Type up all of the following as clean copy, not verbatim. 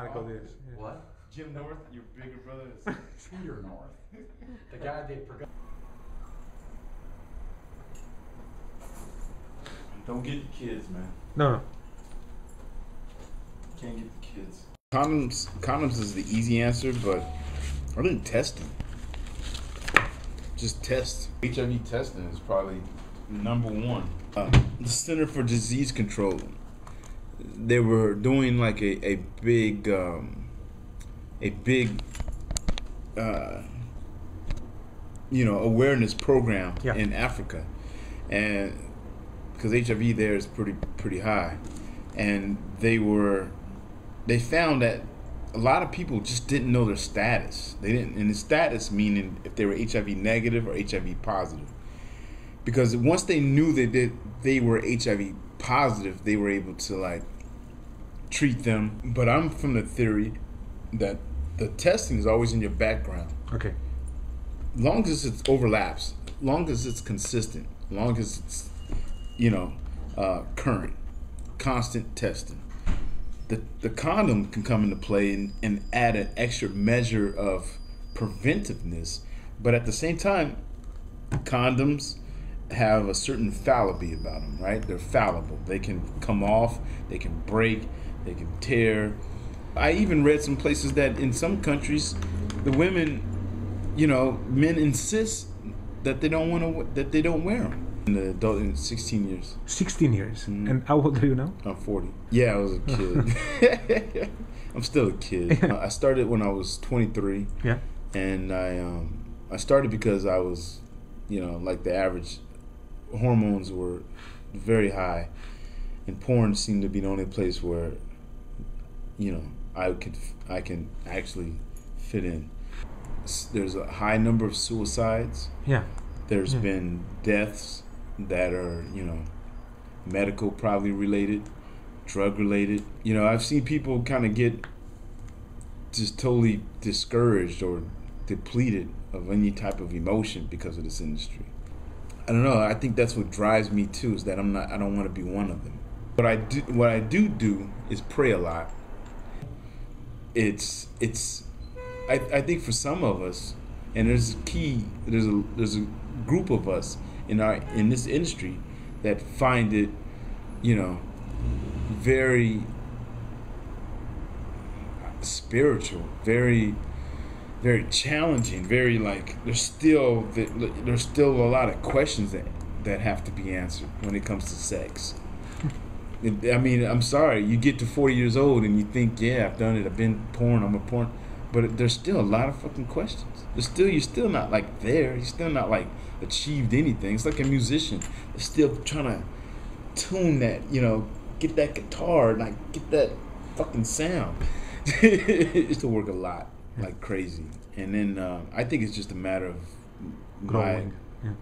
Michael is. Yeah. What? Jim North, your bigger brother is Peter North. The guy they forgot. Don't get the kids, man. No. Can't get the kids. Condoms is the easy answer, but I didn't test them. Just test. HIV testing is probably number one. The Center for Disease Control, they were doing like a big awareness program in Africa, and because HIV there is pretty high, and they found that a lot of people just didn't know their status. They didn't, and the status meaning if they were HIV negative or HIV positive. Because once they knew that they were HIV positive, they were able to like treat them. But I'm from the theory that the testing is always in your background. Okay. Long as it overlaps, long as it's consistent, long as it's current, constant testing. The condom can come into play and add an extra measure of preventiveness, but at the same time, condoms have a certain fallibility about them, right? They're fallible. They can come off, they can break, they can tear. I even read some places that in some countries, the women, men insist that they don't wear them. In the adult, in 16 years. 16 years. Mm-hmm. And how old are you now? I'm 40. Yeah, I was a kid. I'm still a kid. I started when I was 23. Yeah. And I started because I was, like the average, hormones were very high, and porn seemed to be the only place where, I can actually fit in. There's a high number of suicides. Yeah. There's been deaths that are, medical probably related, drug related. I've seen people kind of get just totally discouraged or depleted of any type of emotion because of this industry. I don't know. I think that's what drives me too, is that I don't want to be one of them. What I do is pray a lot. I think for some of us, and there's a group of us in this industry that find it, very spiritual, very, very challenging, very like there's still a lot of questions that have to be answered when it comes to sex. I mean, I'm sorry, you get to 40 years old and you think, yeah, I've done it, I've been porn, I'm a porn. But there's still a lot of fucking questions. You're still not like there. You're still not like achieved anything. It's like a musician. They're still trying to tune that, get that guitar, like get that fucking sound. It's to work a lot, like crazy. And then I think it's just a matter of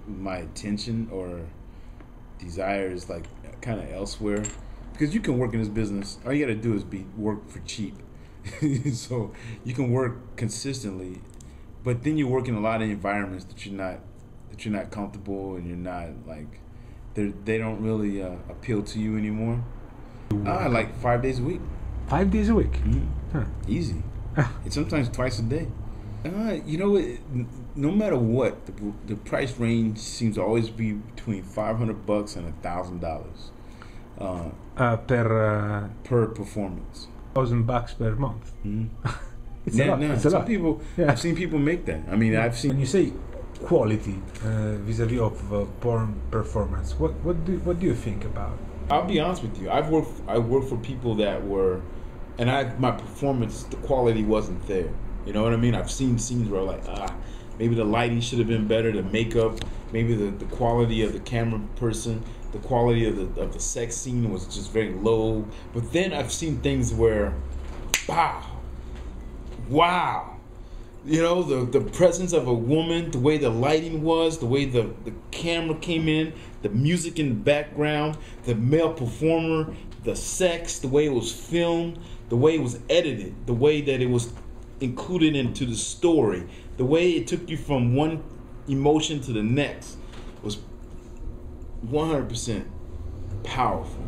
my attention or desire is like kind of elsewhere. Because you can work in this business. All you got to do is work for cheap. So you can work consistently, but then you work in a lot of environments that you're not comfortable, and you're not like they don't really appeal to you anymore. Like 5 days a week. 5 days a week. Mm-hmm. Huh. Easy. It's sometimes twice a day. No matter what, the price range seems to always be between $500 and $1,000 per performance. $1,000 per month. Mm-hmm. It's a lot. It's a lot. People, I've seen people make that. I mean, I've seen. When you say quality vis-a-vis of porn performance, what do you think about? I'll be honest with you. I worked for people that were, and my performance, the quality wasn't there. You know what I mean? I've seen scenes where like maybe the lighting should have been better, the makeup, maybe the quality of the camera person. The quality of the sex scene was just very low. But then I've seen things where, wow. The presence of a woman, the way the lighting was, the way the camera came in, the music in the background, the male performer, the sex, the way it was filmed, the way it was edited, the way that it was included into the story, the way it took you from one emotion to the next was 100% powerful.